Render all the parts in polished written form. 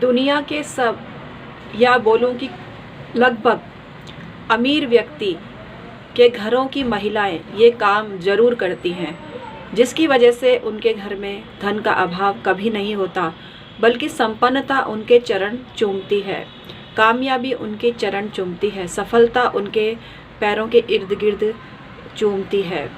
दुनिया के सब या बोलूं कि लगभग अमीर व्यक्ति के घरों की महिलाएं ये काम ज़रूर करती हैं, जिसकी वजह से उनके घर में धन का अभाव कभी नहीं होता, बल्कि संपन्नता उनके चरण चूमती है, कामयाबी उनके चरण चूमती है, सफलता उनके पैरों के इर्द गिर्द चूमती है।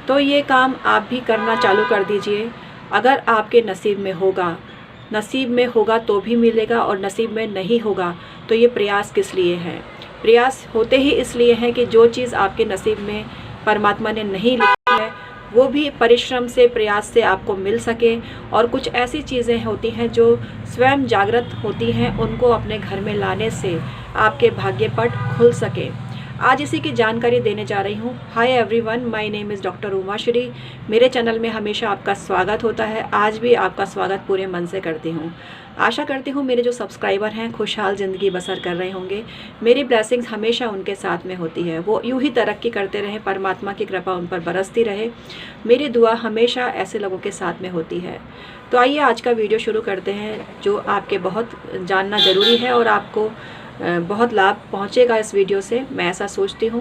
तो ये काम आप भी करना चालू कर दीजिए। अगर आपके नसीब में होगा तो भी मिलेगा, और नसीब में नहीं होगा तो ये प्रयास किस लिए है? प्रयास होते ही इसलिए हैं कि जो चीज़ आपके नसीब में परमात्मा ने नहीं लिखी है वो भी परिश्रम से, प्रयास से आपको मिल सके। और कुछ ऐसी चीज़ें होती हैं जो स्वयं जागृत होती हैं, उनको अपने घर में लाने से आपके भाग्य पट खुल सके। आज इसी की जानकारी देने जा रही हूँ। Hi everyone, my name is doctor Umashree. मेरे चैनल में हमेशा आपका स्वागत होता है। आज भी आपका स्वागत पूरे मन से करती हूँ। आशा करती हूँ मेरे जो सब्सक्राइबर हैं खुशहाल ज़िंदगी बसर कर रहे होंगे। मेरी ब्लेसिंग्स हमेशा उनके साथ में होती है, वो यूँ ही तरक्की करते रहें, परमात्मा की कृपा उन पर बरसती रहे। मेरी दुआ हमेशा ऐसे लोगों के साथ में होती है। तो आइए आज का वीडियो शुरू करते हैं, जो आपके बहुत जानना ज़रूरी है और आपको बहुत लाभ पहुंचेगा इस वीडियो से, मैं ऐसा सोचती हूं।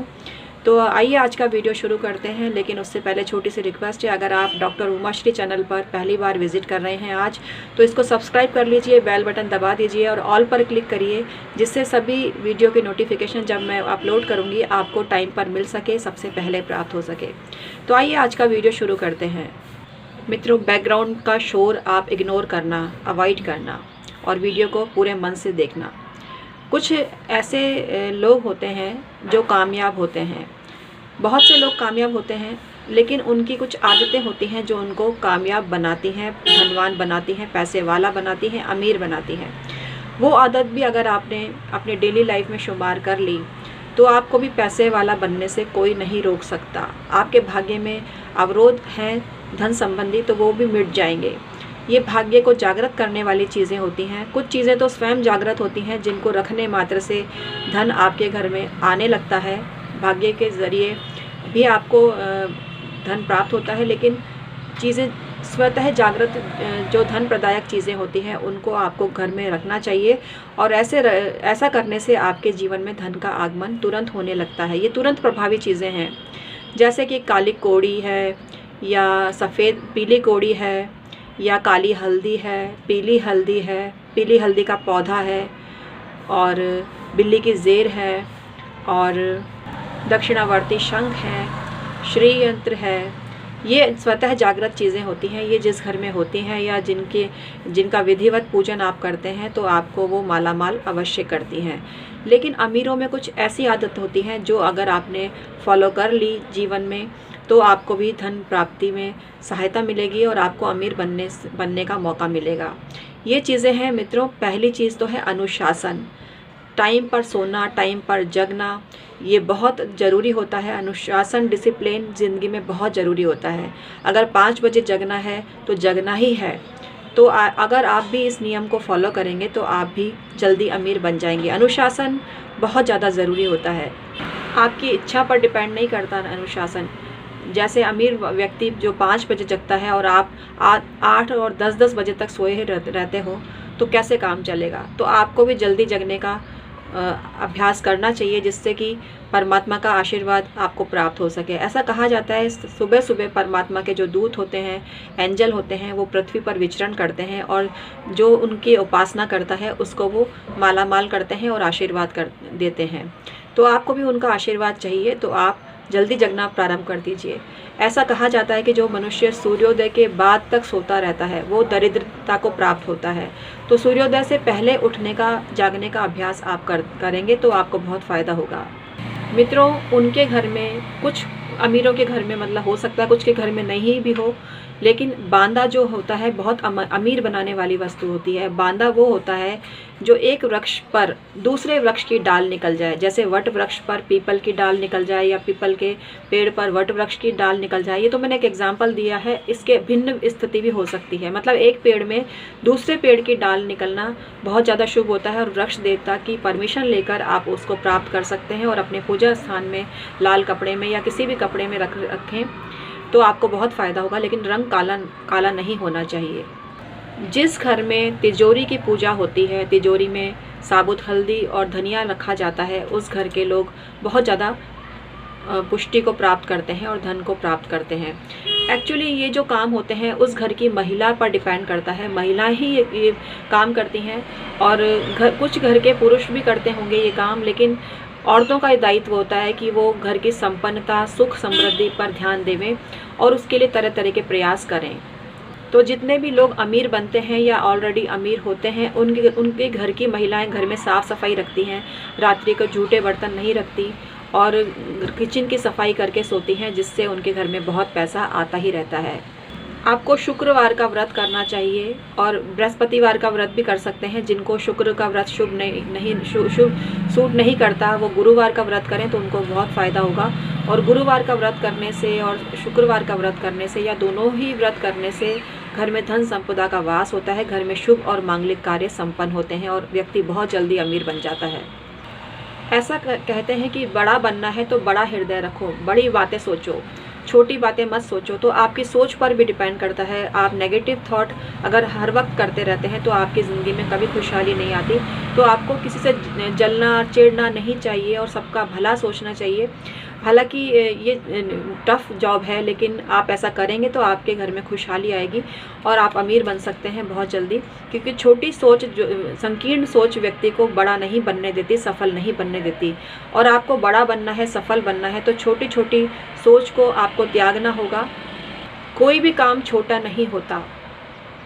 तो आइए आज का वीडियो शुरू करते हैं। लेकिन उससे पहले छोटी सी रिक्वेस्ट है, अगर आप डॉक्टर उमाश्री चैनल पर पहली बार विजिट कर रहे हैं आज, तो इसको सब्सक्राइब कर लीजिए, बेल बटन दबा दीजिए और ऑल पर क्लिक करिए, जिससे सभी वीडियो की नोटिफिकेशन जब मैं अपलोड करूँगी आपको टाइम पर मिल सके, सबसे पहले प्राप्त हो सके। तो आइए आज का वीडियो शुरू करते हैं। मित्रों, बैकग्राउंड का शोर आप इग्नोर करना, अवॉइड करना और वीडियो को पूरे मन से देखना। कुछ ऐसे लोग होते हैं जो कामयाब होते हैं, बहुत से लोग कामयाब होते हैं, लेकिन उनकी कुछ आदतें होती हैं जो उनको कामयाब बनाती हैं, धनवान बनाती हैं, पैसे वाला बनाती हैं, अमीर बनाती हैं। वो आदत भी अगर आपने अपने डेली लाइफ में शुमार कर ली तो आपको भी पैसे वाला बनने से कोई नहीं रोक सकता। आपके भाग्य में अवरोध हैं धन संबंधी, तो वो भी मिट जाएंगे। ये भाग्य को जागृत करने वाली चीज़ें होती हैं। कुछ चीज़ें तो स्वयं जागृत होती हैं, जिनको रखने मात्र से धन आपके घर में आने लगता है। भाग्य के ज़रिए भी आपको धन प्राप्त होता है, लेकिन चीज़ें स्वतः जागृत जो धन प्रदायक चीज़ें होती हैं उनको आपको घर में रखना चाहिए। और ऐसा करने से आपके जीवन में धन का आगमन तुरंत होने लगता है। ये तुरंत प्रभावी चीज़ें हैं, जैसे कि काली कौड़ी है या सफ़ेद पीली कौड़ी है या काली हल्दी है, पीली हल्दी का पौधा है, और बिल्ली की ज़ेर है, और दक्षिणावर्ती शंख है, श्री यंत्र है। ये स्वतः जागृत चीज़ें होती हैं। ये जिस घर में होती हैं या जिनका विधिवत पूजन आप करते हैं तो आपको वो मालामाल अवश्य करती हैं। लेकिन अमीरों में कुछ ऐसी आदत होती हैं जो अगर आपने फॉलो कर ली जीवन में तो आपको भी धन प्राप्ति में सहायता मिलेगी और आपको अमीर बनने का मौका मिलेगा। ये चीज़ें हैं मित्रों। पहली चीज़ तो है अनुशासन। टाइम पर सोना, टाइम पर जगना, ये बहुत ज़रूरी होता है। अनुशासन, डिसिप्लिन ज़िंदगी में बहुत ज़रूरी होता है। अगर 5 बजे जगना है तो जगना ही है। तो अगर आप भी इस नियम को फॉलो करेंगे तो आप भी जल्दी अमीर बन जाएंगे। अनुशासन बहुत ज़्यादा ज़रूरी होता है। आपकी इच्छा पर डिपेंड नहीं करता अनुशासन। जैसे अमीर व्यक्ति जो 5 बजे जगता है और आप 8 और 10 बजे तक सोए रहते हो तो कैसे काम चलेगा? तो आपको भी जल्दी जगने का अभ्यास करना चाहिए, जिससे कि परमात्मा का आशीर्वाद आपको प्राप्त हो सके। ऐसा कहा जाता है सुबह सुबह परमात्मा के जो दूत होते हैं, एंजल होते हैं, वो पृथ्वी पर विचरण करते हैं और जो उनकी उपासना करता है उसको वो मालामाल करते हैं और आशीर्वाद देते हैं। तो आपको भी उनका आशीर्वाद चाहिए, तो आप जल्दी जगना प्रारंभ कर दीजिए। ऐसा कहा जाता है कि जो मनुष्य सूर्योदय के बाद तक सोता रहता है वो दरिद्रता को प्राप्त होता है। तो सूर्योदय से पहले उठने का, जागने का अभ्यास आप करेंगे तो आपको बहुत फ़ायदा होगा। मित्रों, उनके घर में, कुछ अमीरों के घर में मतलब हो सकता है कुछ के घर में नहीं भी हो, लेकिन बांदा जो होता है बहुत अमीर बनाने वाली वस्तु होती है। बांदा वो होता है जो एक वृक्ष पर दूसरे वृक्ष की डाल निकल जाए, जैसे वट वृक्ष पर पीपल की डाल निकल जाए या पीपल के पेड़ पर वट वृक्ष की डाल निकल जाए। ये तो मैंने एक एग्जाम्पल दिया है, इसके भिन्न स्थिति भी हो सकती है। मतलब एक पेड़ में दूसरे पेड़ की डाल निकलना बहुत ज़्यादा शुभ होता है और वृक्ष देवता की परमिशन लेकर आप उसको प्राप्त कर सकते हैं और अपने पूजा स्थान में लाल कपड़े में या किसी भी कपड़े में रखें तो आपको बहुत फ़ायदा होगा। लेकिन रंग काला नहीं होना चाहिए। जिस घर में तिजोरी की पूजा होती है, तिजोरी में साबुत हल्दी और धनिया रखा जाता है, उस घर के लोग बहुत ज़्यादा पुष्टि को प्राप्त करते हैं और धन को प्राप्त करते हैं। एक्चुअली ये जो काम होते हैं उस घर की महिला पर डिपेंड करता है, महिलाएं ही ये काम करती हैं। और कुछ घर के पुरुष भी करते होंगे ये काम, लेकिन औरतों का दायित्व होता है कि वो घर की संपन्नता, सुख समृद्धि पर ध्यान देवें और उसके लिए तरह तरह के प्रयास करें। तो जितने भी लोग अमीर बनते हैं या ऑलरेडी अमीर होते हैं, उनके घर की महिलाएं घर में साफ़ सफाई रखती हैं, रात्रि को जूठे बर्तन नहीं रखती और किचन की सफाई करके सोती हैं, जिससे उनके घर में बहुत पैसा आता ही रहता है। आपको शुक्रवार का व्रत करना चाहिए और बृहस्पतिवार का व्रत भी कर सकते हैं। जिनको शुक्र का व्रत शुभ सूट नहीं करता, वो गुरुवार का व्रत करें तो उनको बहुत फ़ायदा होगा। और गुरुवार का व्रत करने से और शुक्रवार का व्रत करने से या दोनों ही व्रत करने से घर में धन संपदा का वास होता है, घर में शुभ और मांगलिक कार्य संपन्न होते हैं और व्यक्ति बहुत जल्दी अमीर बन जाता है। ऐसा कहते हैं कि बड़ा बनना है तो बड़ा हृदय रखो, बड़ी बातें सोचो, छोटी बातें मत सोचो। तो आपकी सोच पर भी डिपेंड करता है। आप नेगेटिव थॉट अगर हर वक्त करते रहते हैं तो आपकी ज़िंदगी में कभी खुशहाली नहीं आती। तो आपको किसी से जलना चिढ़ना नहीं चाहिए और सबका भला सोचना चाहिए। हालांकि ये टफ़ जॉब है, लेकिन आप ऐसा करेंगे तो आपके घर में खुशहाली आएगी और आप अमीर बन सकते हैं बहुत जल्दी। क्योंकि छोटी सोच, संकीर्ण सोच व्यक्ति को बड़ा नहीं बनने देती, सफल नहीं बनने देती। और आपको बड़ा बनना है, सफल बनना है तो छोटी छोटी सोच को आपको त्यागना होगा। कोई भी काम छोटा नहीं होता,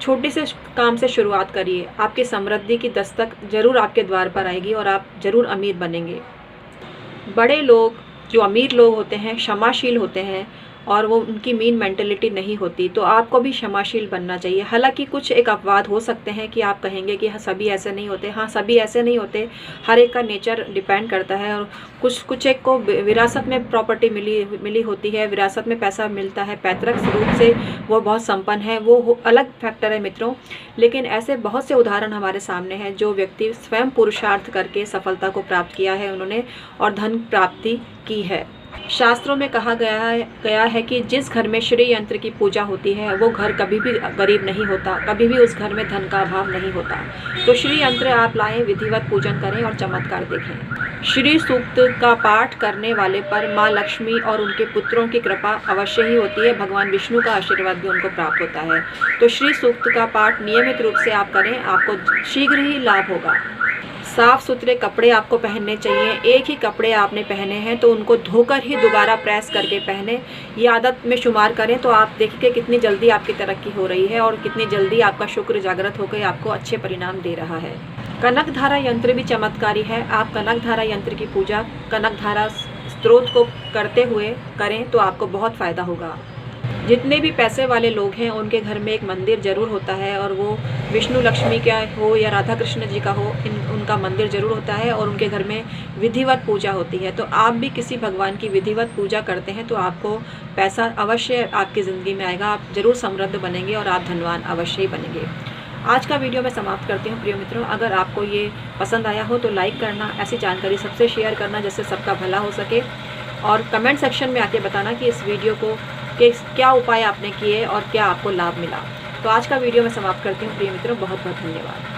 छोटे से काम से शुरुआत करिए। आपकी समृद्धि की दस्तक ज़रूर आपके द्वार पर आएगी और आप ज़रूर अमीर बनेंगे। बड़े लोग, जो अमीर लोग होते हैं, क्षमाशील होते हैं और वो उनकी मीन मेंटेलिटी नहीं होती। तो आपको भी क्षमाशील बनना चाहिए। हालांकि कुछ एक अपवाद हो सकते हैं कि आप कहेंगे कि हाँ सभी ऐसे नहीं होते। हाँ, सभी ऐसे नहीं होते, हर एक का नेचर डिपेंड करता है। और कुछ एक को विरासत में प्रॉपर्टी मिली होती है, विरासत में पैसा मिलता है, पैतृक रूप से वो बहुत संपन्न है, वो अलग फैक्टर है मित्रों। लेकिन ऐसे बहुत से उदाहरण हमारे सामने हैं जो व्यक्ति स्वयं पुरुषार्थ करके सफलता को प्राप्त किया है उन्होंने और धन प्राप्ति की है। शास्त्रों में कहा गया है कि जिस घर में श्री यंत्र की पूजा होती है वो घर कभी भी गरीब नहीं होता, कभी भी उस घर में धन का अभाव नहीं होता। तो श्री यंत्र आप लाएं, विधिवत पूजन करें और चमत्कार देखें। श्री सूक्त का पाठ करने वाले पर माँ लक्ष्मी और उनके पुत्रों की कृपा अवश्य ही होती है, भगवान विष्णु का आशीर्वाद भी उनको प्राप्त होता है। तो श्री सूक्त का पाठ नियमित रूप से आप करें, आपको शीघ्र ही लाभ होगा। साफ़ सुथरे कपड़े आपको पहनने चाहिए। एक ही कपड़े आपने पहने हैं तो उनको धोकर ही दोबारा प्रेस करके पहने। ये आदत में शुमार करें तो आप देखिए कितनी जल्दी आपकी तरक्की हो रही है और कितनी जल्दी आपका शुक्र जागृत होकर आपको अच्छे परिणाम दे रहा है। कनक धारा यंत्र भी चमत्कारी है। आप कनक धारा यंत्र की पूजा कनक धारा स्त्रोत को करते हुए करें तो आपको बहुत फ़ायदा होगा। जितने भी पैसे वाले लोग हैं उनके घर में एक मंदिर ज़रूर होता है, और वो विष्णु लक्ष्मी का हो या राधा कृष्ण जी का हो, उनका मंदिर ज़रूर होता है और उनके घर में विधिवत पूजा होती है। तो आप भी किसी भगवान की विधिवत पूजा करते हैं तो आपको पैसा अवश्य आपकी ज़िंदगी में आएगा, आप ज़रूर समृद्ध बनेंगे और आप धनवान अवश्य ही बनेंगे। आज का वीडियो मैं समाप्त करती हूँ प्रिय मित्रों। अगर आपको ये पसंद आया हो तो लाइक करना, ऐसी जानकारी सबसे शेयर करना जिससे सबका भला हो सके, और कमेंट सेक्शन में आके बताना कि इस वीडियो को कि क्या उपाय आपने किए और क्या आपको लाभ मिला। तो आज का वीडियो मैं समाप्त करती हूँ प्रिय मित्रों। बहुत बहुत धन्यवाद।